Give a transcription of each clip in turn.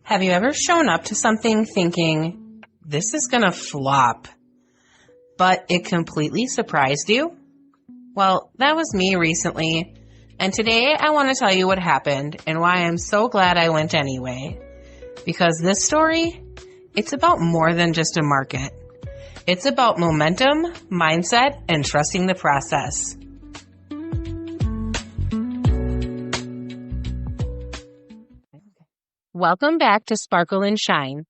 Have you ever shown up to something thinking, this is going to flop, but it completely surprised you? Well, that was me recently, and today I want to tell you what happened and why I'm so glad I went anyway. Because this story, it's about more than just a market. It's about momentum, mindset, and trusting the process. Welcome back to Sparkle and Shine.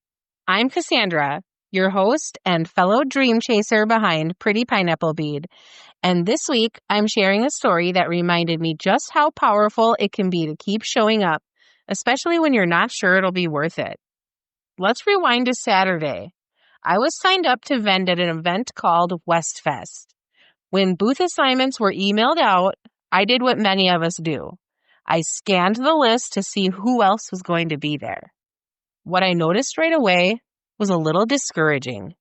I'm Cassandra, your host and fellow dream chaser behind Pretty Pineapple Bead. And this week, I'm sharing a story that reminded me just how powerful it can be to keep showing up, especially when you're not sure it'll be worth it. Let's rewind to Saturday. I was signed up to vend at an event called WestFest. When booth assignments were emailed out, I did what many of us do. I scanned the list to see who else was going to be there. What I noticed right away was a little discouraging.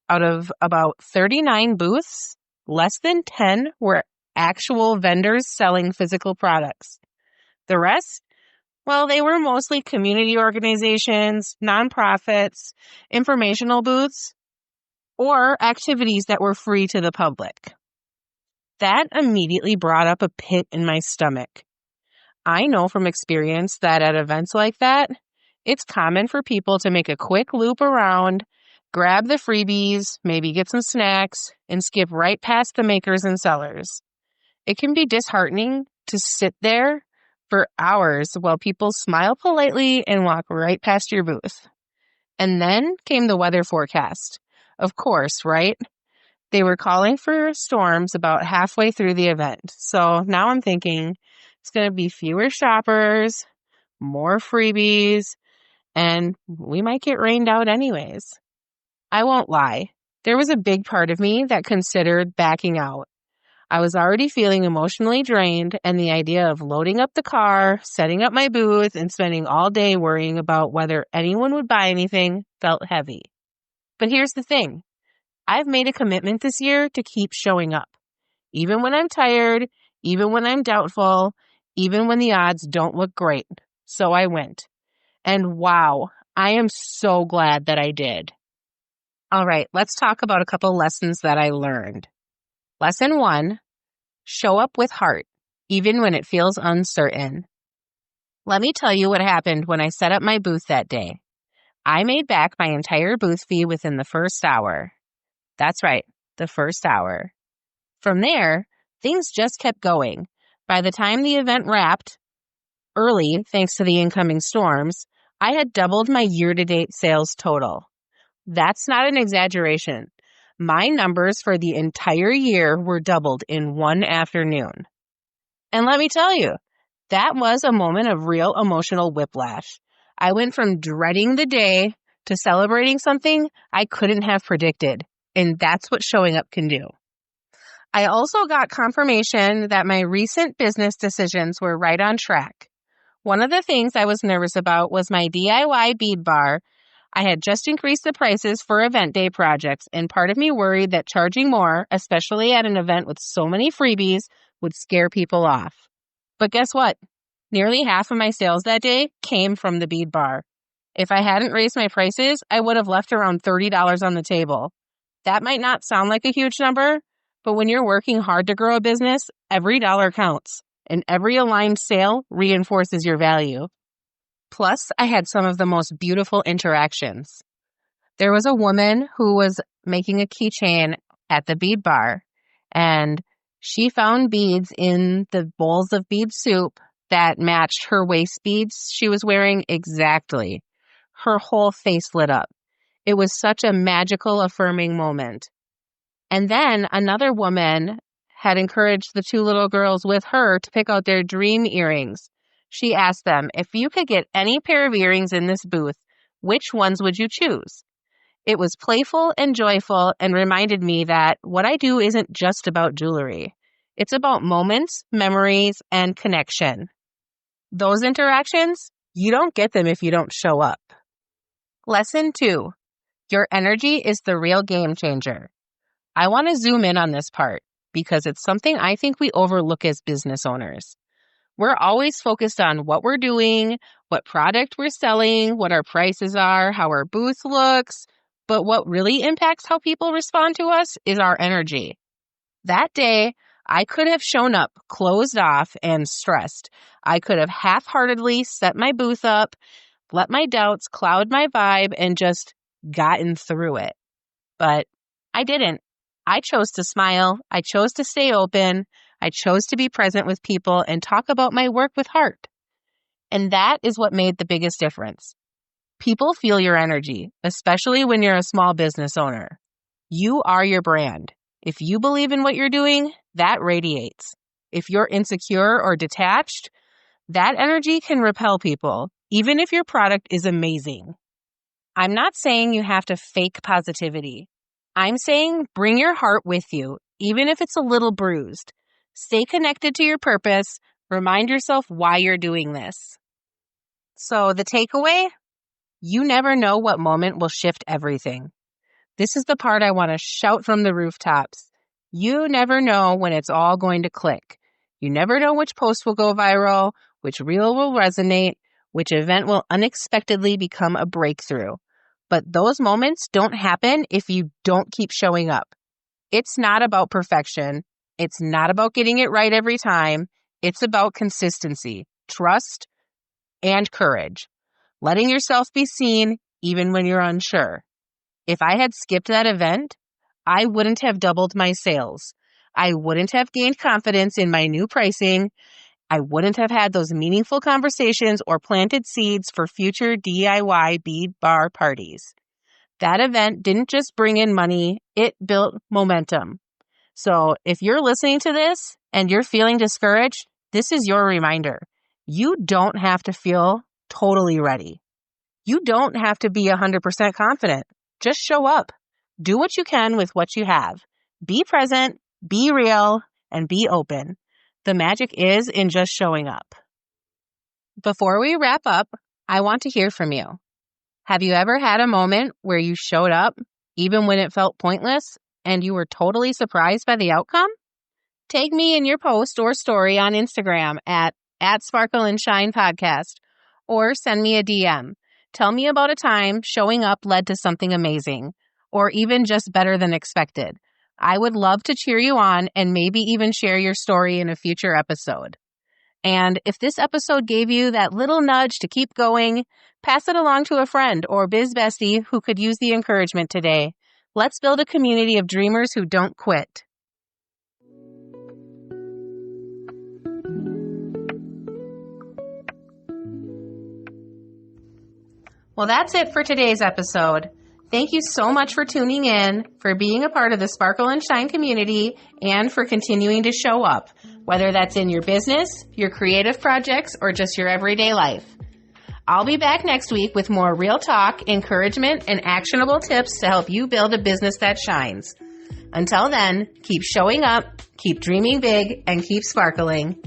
Out of about 39 booths, less than 10 were actual vendors selling physical products. The rest, well, they were mostly community organizations, nonprofits, informational booths, or activities that were free to the public. That immediately brought up a pit in my stomach. I know from experience that at events like that, it's common for people to make a quick loop around, grab the freebies, maybe get some snacks, and skip right past the makers and sellers. It can be disheartening to sit there for hours while people smile politely and walk right past your booth. And then came the weather forecast. Of course, right? They were calling for storms about halfway through the event. So now I'm thinking it's going to be fewer shoppers, more freebies, and we might get rained out anyways. I won't lie. There was a big part of me that considered backing out. I was already feeling emotionally drained, and the idea of loading up the car, setting up my booth, and spending all day worrying about whether anyone would buy anything felt heavy. But here's the thing. I've made a commitment this year to keep showing up. Even when I'm tired, even when I'm doubtful, even when the odds don't look great. So I went. And wow, I am so glad that I did. All right, let's talk about a couple lessons that I learned. Lesson 1, show up with heart, even when it feels uncertain. Let me tell you what happened when I set up my booth that day. I made back my entire booth fee within the first hour. That's right, the first hour. From there, things just kept going. By the time the event wrapped, early thanks to the incoming storms, I had doubled my year-to-date sales total. That's not an exaggeration. My numbers for the entire year were doubled in one afternoon. And let me tell you, that was a moment of real emotional whiplash. I went from dreading the day to celebrating something I couldn't have predicted. And that's what showing up can do. I also got confirmation that my recent business decisions were right on track. One of the things I was nervous about was my DIY bead bar. I had just increased the prices for event day projects, and part of me worried that charging more, especially at an event with so many freebies, would scare people off. But guess what? Nearly half of my sales that day came from the bead bar. If I hadn't raised my prices, I would have left around $30 on the table. That might not sound like a huge number, but when you're working hard to grow a business, every dollar counts, and every aligned sale reinforces your value. Plus, I had some of the most beautiful interactions. There was a woman who was making a keychain at the bead bar, and she found beads in the bowls of bead soup that matched her waist beads she was wearing exactly. Her whole face lit up. It was such a magical, affirming moment. And then another woman had encouraged the two little girls with her to pick out their dream earrings. She asked them, if you could get any pair of earrings in this booth, which ones would you choose? It was playful and joyful and reminded me that what I do isn't just about jewelry. It's about moments, memories, and connection. Those interactions, you don't get them if you don't show up. Lesson 2, your energy is the real game changer. I want to zoom in on this part because it's something I think we overlook as business owners. We're always focused on what we're doing, what product we're selling, what our prices are, how our booth looks. But what really impacts how people respond to us is our energy. That day, I could have shown up closed off and stressed. I could have half-heartedly set my booth up, let my doubts cloud my vibe, and just gotten through it. But I didn't. I chose to smile. I chose to stay open. I chose to be present with people and talk about my work with heart. And that is what made the biggest difference. People feel your energy, especially when you're a small business owner. You are your brand. If you believe in what you're doing, that radiates. If you're insecure or detached, that energy can repel people, even if your product is amazing. I'm not saying you have to fake positivity. I'm saying bring your heart with you, even if it's a little bruised. Stay connected to your purpose. Remind yourself why you're doing this. So the takeaway? You never know what moment will shift everything. This is the part I want to shout from the rooftops. You never know when it's all going to click. You never know which post will go viral, which reel will resonate, which event will unexpectedly become a breakthrough. But those moments don't happen if you don't keep showing up. It's not about perfection. It's not about getting it right every time. It's about consistency, trust, and courage. Letting yourself be seen even when you're unsure. If I had skipped that event, I wouldn't have doubled my sales. I wouldn't have gained confidence in my new pricing. I wouldn't have had those meaningful conversations or planted seeds for future DIY bead bar parties. That event didn't just bring in money, it built momentum. So if you're listening to this and you're feeling discouraged, this is your reminder. You don't have to feel totally ready. You don't have to be 100% confident. Just show up. Do what you can with what you have. Be present, be real, and be open. The magic is in just showing up. Before we wrap up, I want to hear from you. Have you ever had a moment where you showed up, even when it felt pointless, and you were totally surprised by the outcome? Tag me in your post or story on Instagram at Sparkle and Shine Podcast, or send me a DM. Tell me about a time showing up led to something amazing, or even just better than expected. I would love to cheer you on and maybe even share your story in a future episode. And if this episode gave you that little nudge to keep going, pass it along to a friend or biz bestie who could use the encouragement today. Let's build a community of dreamers who don't quit. Well, that's it for today's episode. Thank you so much for tuning in, for being a part of the Sparkle and Shine community, and for continuing to show up, whether that's in your business, your creative projects, or just your everyday life. I'll be back next week with more real talk, encouragement, and actionable tips to help you build a business that shines. Until then, keep showing up, keep dreaming big, and keep sparkling.